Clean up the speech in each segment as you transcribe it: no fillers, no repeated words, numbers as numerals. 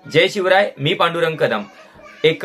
जय शिवराय. मी पांडुरंग कदम. एक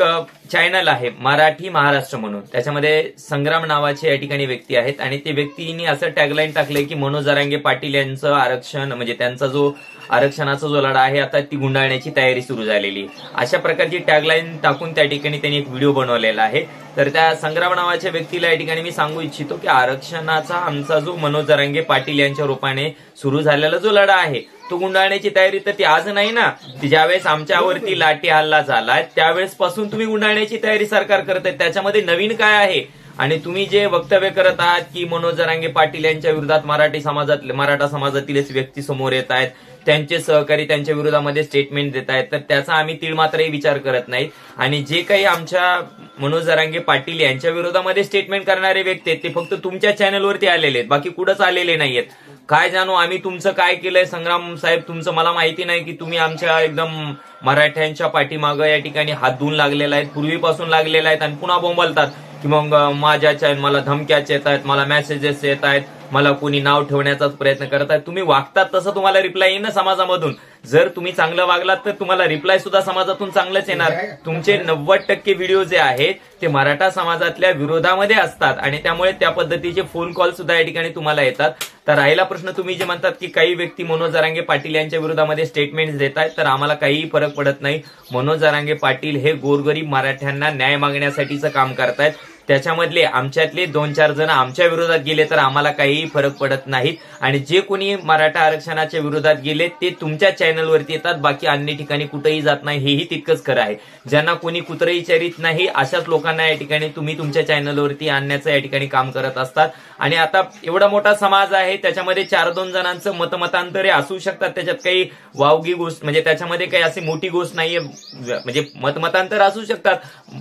चॅनल आहे मराठी महाराष्ट्र म्हणून, त्याच्यामध्ये संग्राम नावाचे या ठिकाणी व्यक्ती आहेत आणि ते व्यक्तींनी असं टॅगलाईन टाकलंय की मनोज जरांगे पाटील यांचं आरक्षण म्हणजे त्यांचा जो आरक्षणाचा जो लढा आहे आता ती गुंडाळण्याची तयारी सुरू झालेली, अशा प्रकारची टॅगलाईन टाकून त्या ठिकाणी त्यांनी एक व्हिडिओ बनवलेला आहे. तर त्या संग्राम नावाच्या व्यक्तीला या ठिकाणी मी सांगू इच्छितो की आरक्षणाचा आमचा जो मनोज जरांगे पाटील यांच्या रूपाने सुरू झालेला जो लढा आहे तो गुंडाळण्याची तयारी तर ती आज नाही ना, ती ज्यावेळेस आमच्यावरती लाठी हल्ला झाला त्यावेळेस पासून तुम्ही गुंडाळण्याची तयारी सरकार करत आहे. त्याच्यामध्ये नवीन काय आहे? आणि तुम्ही जे वक्तव्य करत आहात की मनोज जरांगे पाटील यांच्या विरोधात मराठा समाजातीलच व्यक्ती समोर येत आहेत, त्यांचे सहकारी त्यांच्या विरोधामध्ये स्टेटमेंट देत आहेत, तर त्याचा आम्ही तीळ मात्रही विचार करत नाही. आणि जे काही आमच्या मनोज जरांगे पाटील यांच्या विरोधामध्ये स्टेटमेंट करणारे व्यक्ती आहेत ते फक्त तुमच्या चॅनलवरती आलेले आहेत, बाकी कुठंच आलेले नाहीयेत. काय जाणू आम्ही तुमचं काय केलंय संग्राम साहेब, तुमचं मला माहिती नाही की तुम्ही आमच्या एकदम मराठ्यांच्या पाठीमागं या ठिकाणी हात धुवून लागलेला आहेत, पूर्वीपासून लागलेला आहेत आणि पुन्हा बोंबलतात की मग माझ्या मला धमक्याच येत आहेत, मला मेसेजेस येत आहेत, मला कोणी नाव ठेवण्याचाच प्रयत्न करत आहेत. तुम्ही वागतात तसं तुम्हाला रिप्लाय येईल ना समाजामधून. जर तुम्ही चांगलं वागलात तर तुम्हाला रिप्लाय सुद्धा समाजातून चांगलंच येणार. तुमचे 90% व्हिडिओ जे आहेत ते मराठा समाजातल्या विरोधामध्ये असतात आणि त्यामुळे त्या पद्धतीचे फोन कॉल सुद्धा या ठिकाणी तुम्हाला येतात. तर राहिला प्रश्न तुम्ही जे म्हणतात की काही व्यक्ती मनोज जरांगे पाटील यांच्या विरोधामध्ये स्टेटमेंट्स देत आहेत, तर आम्हाला काहीही फरक पडत नाही. मनोज जरांगे पाटील हे गोरगरीब मराठ्यांना न्याय मागण्यासाठीचं काम करतायत. त्याच्यामधले आमच्यातले 2-4 जण आमच्या विरोधात गेले तर आम्हाला काहीही फरक पडत नाहीत. आणि जे कोणी मराठा आरक्षणाच्या विरोधात गेले ते तुमच्या चॅनलवरती येतात, बाकी अन्य ठिकाणी कुठेही जात नाही, हेही तितकंच खरं आहे. ज्यांना कोणी कुत्रही चरित नाही अशाच लोकांना या ठिकाणी तुम्ही तुमच्या चॅनलवरती आणण्याचं या ठिकाणी काम करत असतात. आणि आता एवढा मोठा समाज आहे, त्याच्यामध्ये 4-2 जणांचं मतमतांतरे असू शकतात, त्याच्यात काही वावगी गोष्ट म्हणजे त्याच्यामध्ये काही अशी मोठी गोष्ट नाहीये. म्हणजे मतमतांतर असू शकतात,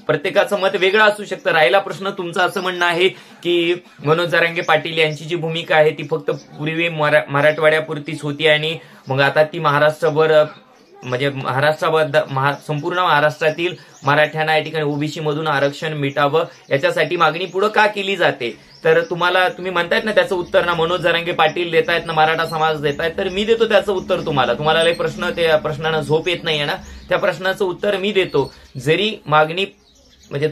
प्रत्येकाचं मत वेगळं असू शकतं. राहिला प्रश्न तुमचं असं म्हणणं आहे की मनोज जरांगे पाटील यांची जी भूमिका आहे ती फक्त पूर्वी मराठवाड्यापुरतीच होती आणि मग आता ती महाराष्ट्रभर म्हणजे संपूर्ण महाराष्ट्रातील मराठ्यांना या ठिकाणी ओबीसी मधून आरक्षण मिटावं याच्यासाठी मागणी पुढे का केली जाते. तर तुम्ही म्हणतायत ना त्याचं उत्तर ना मनोज जरांगे पाटील देत आहेत ना मराठा समाज देत आहेत, तर मी देतो त्याचं उत्तर तुम्हाला लय त्या प्रश्नानं झोप येत नाहीये ना, त्या प्रश्नाचं उत्तर मी देतो. जरी मागणी म्हणजे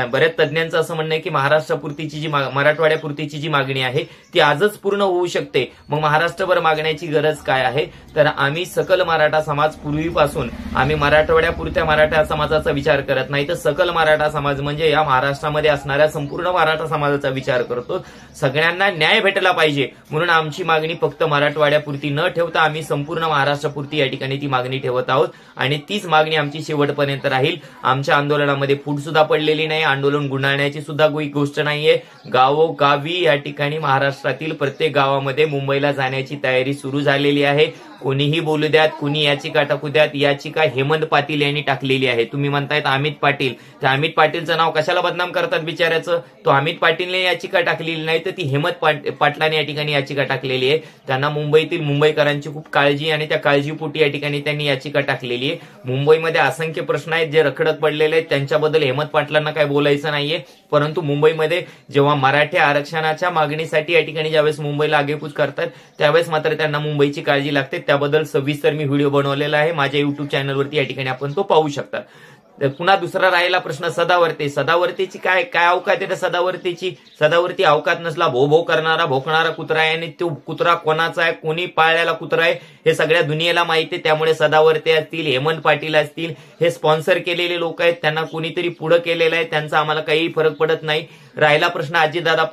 बऱ्याच तज्ञांचं असं म्हणणं आहे की महाराष्ट्रापुरतीची जी मराठवाड्यापुरतीची जी मागणी आहे ती आजच पूर्ण होऊ शकते, मग महाराष्ट्रभर मागण्याची गरज काय आहे. तर आम्ही सकल मराठा समाज पूर्वीपासून आम्ही मराठवाड्यापुरत्या मराठा समाजाचा विचार करत नाही, तर सकल मराठा समाज म्हणजे या महाराष्ट्रामध्ये असणाऱ्या संपूर्ण मराठा समाजाचा विचार करतो. सगळ्यांना न्याय भेटला पाहिजे म्हणून आमची मागणी फक्त मराठवाड्यापुरती न ठेवता आम्ही संपूर्ण महाराष्ट्रापुरती या ठिकाणी ती मागणी ठेवत आहोत आणि तीच मागणी आमची शेवटपर्यंत राहील. आमच्या आंदोलनामध्ये फूट सुद्धा पडलेली नाही, आंदोलन गुंडाळण्याची सुद्धा गोष्ट नाहीये. गावोगावी या ठिकाणी महाराष्ट्रातील प्रत्येक गावामध्ये मुंबईला जाण्याची तयारी सुरू झालेली आहे. कोणीही बोलू द्यात, कुणी याचिका टाकू द्यात. याचिका हेमंत पाटील यांनी टाकलेली आहे. तुम्ही म्हणतायत अमित पाटील, त्या अमित पाटीलचं नाव कशाला बदनाम करतात बिचाऱ्याचं. तो अमित पाटीलने याचिका टाकलेली नाही तर ती हेमंत पाटलाने या ठिकाणी याचिका टाकलेली आहे. त्यांना मुंबईतील मुंबईकरांची खूप काळजी आणि त्या काळजीपोटी या ठिकाणी त्यांनी याचिका टाकलेली आहे. मुंबईमध्ये असंख्य प्रश्न आहेत जे रखडत पडलेले आहेत, त्यांच्याबद्दल हेमंत पाटलांना काय बोलायचं नाहीये. परंतु मुंबईमध्ये जेव्हा मराठी आरक्षणाच्या मागणीसाठी या ठिकाणी ज्यावेळेस मुंबईला आगेकूच करतात त्यावेळेस मात्र त्यांना मुंबईची काळजी लागते. त्याबद्दल सविस्तर मी व्हिडिओ बनवलेला आहे माझ्या युट्यूब चॅनलवरती, या ठिकाणी आपण तो पाहू शकता. पुन्हा दुसरा राहिला प्रश्न सदावर्तीची काय अवकात आहे. त्या सदावर्ती अवकात नसला, भो करणारा भोकणारा कुत्रा आहे आणि तो कुत्रा कोणाचा आहे, कोणी पाळलेला कुत्रा आहे हे सगळ्या दुनियेला माहिती आहे. त्यामुळे सदावर्ते असतील, हेमंत पाटील असतील, हे स्पॉन्सर केलेले लोक आहेत, त्यांना कोणीतरी पुढे केलेलं आहे, त्यांचा आम्हाला काही फरक पडत नाही. राहिला प्रश्न अजितदादा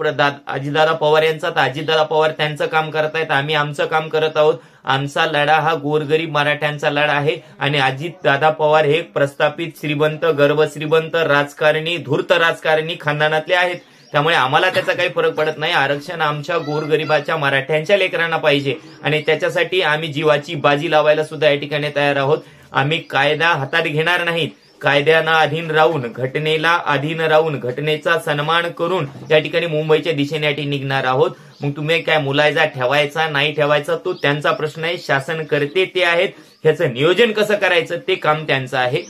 पवार यांचा, तर अजितदादा पवार त्यांचं काम करतायत, आम्ही आमचं काम करत आहोत. आमचा लढा हा गोरगरीब मराठ्यांचा लढा आहे आणि अजितदादा पवार हे प्रस्थापित श्रीमंत, गर्भश्रीमंत राजकारणी, धूर्त राजकारणी खानदानातले आहेत. त्यामुळे आम्हाला त्याचा काही फरक पडत नाही. आरक्षण आमच्या गोरगरिबाच्या मराठ्यांच्या लेकरांना पाहिजे आणि त्याच्यासाठी आम्ही जीवाची बाजी लावायला सुद्धा या ठिकाणी तयार आहोत. आम्ही कायदा हातात घेणार नाहीत, कायद्याला अधीन राहून, घटनेला अधीन राहून, घटनेचा सन्मान करून या ठिकाणी मुंबईच्या दिशेने निघणार आहोत. मग तुम्ही काय मुलायजा ठेवायचा नाही ठेवायचा तो त्यांचा प्रश्न आहे. शासन करते ते आहेत, ह्याचं नियोजन कसं करायचं ते काम त्यांचं आहे.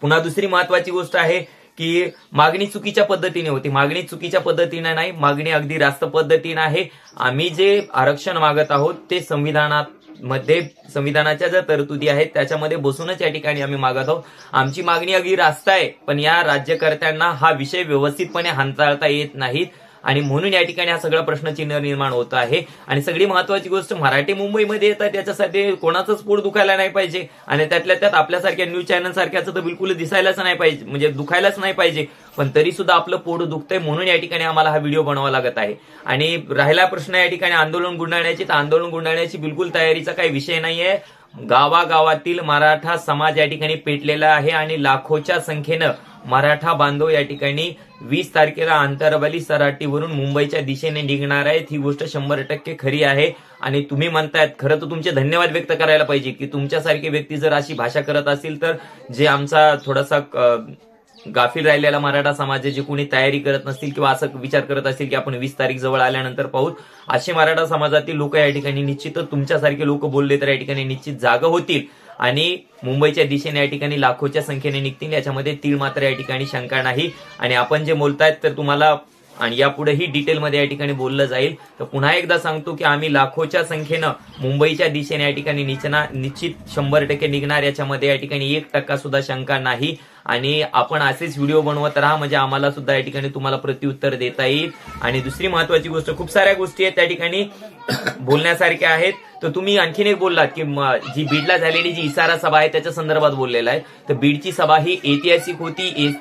पुन्हा दुसरी महत्वाची गोष्ट आहे की मागणी चुकीच्या पद्धतीने होती. मागणी चुकीच्या पद्धतीने नाही, मागणी अगदी रास्त पद्धतीने आहे. आम्ही जे आरक्षण मागत आहोत ते संविधानात मध्ये संविधानाच्या ज्या तरतुदी आहेत त्याच्यामध्ये बसूनच या ठिकाणी आम्ही मागत आहोत. आमची मागणी अगदी रास्त आहे, पण या राज्यकर्त्यांना हा विषय व्यवस्थितपणे हाताळता येत नाहीत आणि म्हणून या ठिकाणी हा सगळा प्रश्नचिन्ह निर्माण होत आहे. आणि सगळी महत्वाची गोष्ट, मराठी मुंबईमध्ये येतात त्याच्यासाठी कोणाचंच पोट दुखायला नाही पाहिजे आणि त्यातल्या त्यात आपल्यासारख्या न्यूज चॅनल सारख्याचं तर बिलकुल दिसायलाच नाही पाहिजे, म्हणजे दुखायलाच नाही पाहिजे, पण तरी सुद्धा आपलं पोट दुखतंय म्हणून या ठिकाणी आम्हाला हा व्हिडिओ बनवावा लागत आहे. आणि राहिला प्रश्न या ठिकाणी आंदोलन गुंडाळण्याची, तर आंदोलन गुंडाळण्याची बिलकुल तयारीचा काही विषय नाहीये. गावागावातील मराठा समाज या ठिकाणी पेटलेला आहे आणि लाखोच्या संख्येनं मराठा बांधव या ठिकाणी 20 तारखेला आंतरवाली सराटीवरून मुंबईच्या दिशेने निघणार आहेत. ही गोष्ट 100% खरी आहे. आणि तुम्ही म्हणतायत, खरं तर तुमचे धन्यवाद व्यक्त करायला पाहिजे की तुमच्यासारखी व्यक्ती जर अशी भाषा करत असेल तर जे आमचा थोडासा गाफील राहिलेला मराठा समाज जे कोणी तयारी करत नसतील किंवा असं विचार करत असतील की आपण 20 तारीख जवळ आल्यानंतर पाहू, असे मराठा समाजातील लोक या ठिकाणी निश्चितच तुमच्यासारखे लोक बोलले तर या ठिकाणी निश्चित जागा होतील आणि मुंबईच्या दिशेने या ठिकाणी लाखोच्या संख्येने निघतील, याच्यामध्ये तीळ मात्र या ठिकाणी शंका नाही. आणि आपण जे बोलतायत तर तुम्हाला आणि यापुढेही डिटेलमध्ये या ठिकाणी बोललं जाईल. तर पुन्हा एकदा सांगतो की आम्ही लाखोच्या संख्येनं मुंबईच्या दिशेने या ठिकाणी निश्चित 100% निघणार, याच्यामध्ये या ठिकाणी 1% सुद्धा शंका नाही. आणि आपण असेच व्हिडिओ बनवत राहा म्हणजे आम्हाला सुद्धा या ठिकाणी तुम्हाला प्रत्युत्तर देता येईल. आणि दुसरी महत्वाची गोष्ट, खूप साऱ्या गोष्टी आहेत त्या ठिकाणी बोलण्यासारख्या आहेत. तर तुम्ही आणखीन एक बोललात की जी बीडला झालेली जी इशारा सभा आहे त्याच्या संदर्भात बोललेला आहे. तर बीडची सभा ही ऐतिहासिक होती,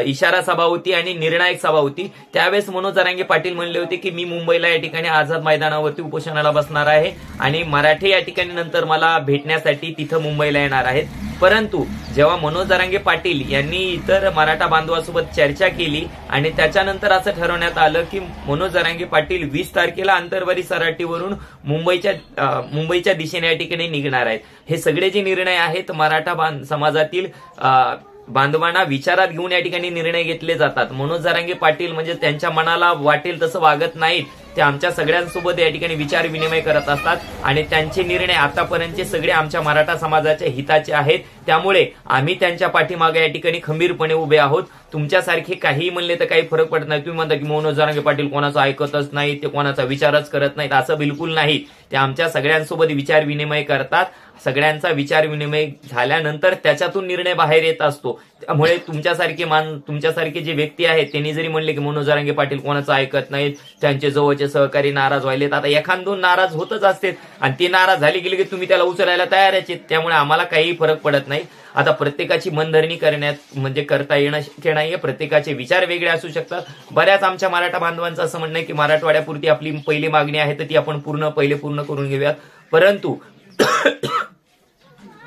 इशारा सभा होती आणि निर्णायक सभा होती. त्यावेळेस मनोज जरांगे पाटील म्हणले होते की मी मुंबईला या ठिकाणी आझाद मैदानावरती उपोषणाला बसणार आहे आणि मराठे या ठिकाणी नंतर मला भेटण्यासाठी तिथं मुंबईला येणार आहेत. परंतु जेव्हा मनोज जरांगे पाटील यांनी इतर मराठा बांधवांसोबत चर्चा केली आणि त्याच्यानंतर असं ठरवण्यात आलं की मनोज जरांगे पाटील 20 तारखेला आंतरवाली सराटीवरून मुंबईच्या दिशेने या ठिकाणी निघणार आहेत. हे सगळे जे निर्णय आहेत मराठा समाजातील बांधवांना विचारात घेऊन या ठिकाणी निर्णय घेतले जातात. मनोज जरांगे पाटील म्हणजे त्यांच्या मनाला वाटेल तसं वागत नाहीत, ते आमच्या सगळ्यांसोबत या ठिकाणी विचार विनिमय करत असतात आणि त्यांचे निर्णय आतापर्यंतचे सगळे आमच्या मराठा समाजाच्या हिताचे आहेत. त्यामुळे आम्ही त्यांच्या पाठीमागे या ठिकाणी खंबीरपणे उभे आहोत. तुमच्यासारखे काहीही म्हणले तर काही फरक पडत नाही. तुम्ही म्हणता की मनोज जरांगे पाटील कोणाचं ऐकतच नाही, ते कोणाचा विचारच करत नाहीत, असं बिलकुल नाही. ते आमच्या सगळ्यांसोबत विचार विनिमय करतात. सगळ्यांचा विचार विनिमय झाल्यानंतर त्याच्यातून निर्णय बाहेर येत असतो. त्यामुळे तुमच्यासारखे जे व्यक्ती आहेत त्यांनी जरी म्हणले की मनोज जरांगे पाटील कोणाचं ऐकत नाहीत, त्यांचे जवळचे सहकारी नाराज व्हायलेत, आता एखाद दोन नाराज होतच असते आणि ते नाराज झाले गेले की तुम्ही त्याला उचलायला तयार आहेत. त्यामुळे आम्हाला काही फरक पडत नाही. आता प्रत्येकाची मनधरणी करता येणं शक्य नाहीये. प्रत्येकाचे विचार वेगळे असू शकतात. बऱ्याच आमच्या मराठा बांधवांचं असं म्हणणं आहे की मराठवाड्यापुरती आपली पहिली मागणी आहे तर ती आपण पूर्ण करून घेऊयात. परंतु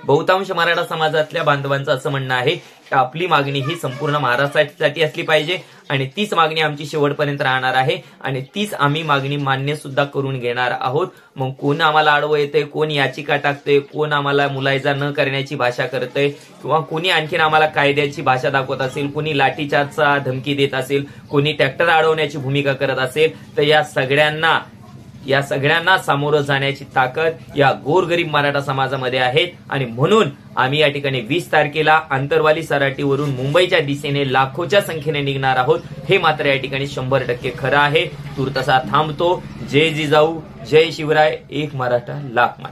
बहुतांश मराठा समाजातल्या बांधवांचं असं म्हणणं आहे की आपली मागणी ही संपूर्ण महाराष्ट्रासाठी असली पाहिजे आणि तीच मागणी आमची शेवटपर्यंत राहणार आहे आणि तीच आम्ही मागणी मान्य सुद्धा करून घेणार आहोत. मग कोण आम्हाला आडवं येतंय, कोण याचिका टाकतंय, कोण आम्हाला मुलायजा न करण्याची भाषा करतंय किंवा कोणी आणखीन आम्हाला कायद्याची भाषा दाखवत असेल, कोणी लाठीचार्जचा धमकी देत असेल, कोणी ट्रॅक्टर अडवण्याची भूमिका करत असेल, तर या सगळ्यांना सामोरं जाण्याची ताकद या गोरगरीब मराठा समाजामध्ये आहे. आणि म्हणून आम्ही या ठिकाणी 20 तारखेला आंतरवाली सराटीवरून मुंबईच्या दिशेने लाखोच्या संख्येने निघणार आहोत. हे मात्र या ठिकाणी 100% खरं आहे. तूर्तसा थांबतो. जय जिजाऊ, जय शिवराय, एक मराठा लाख मराठा.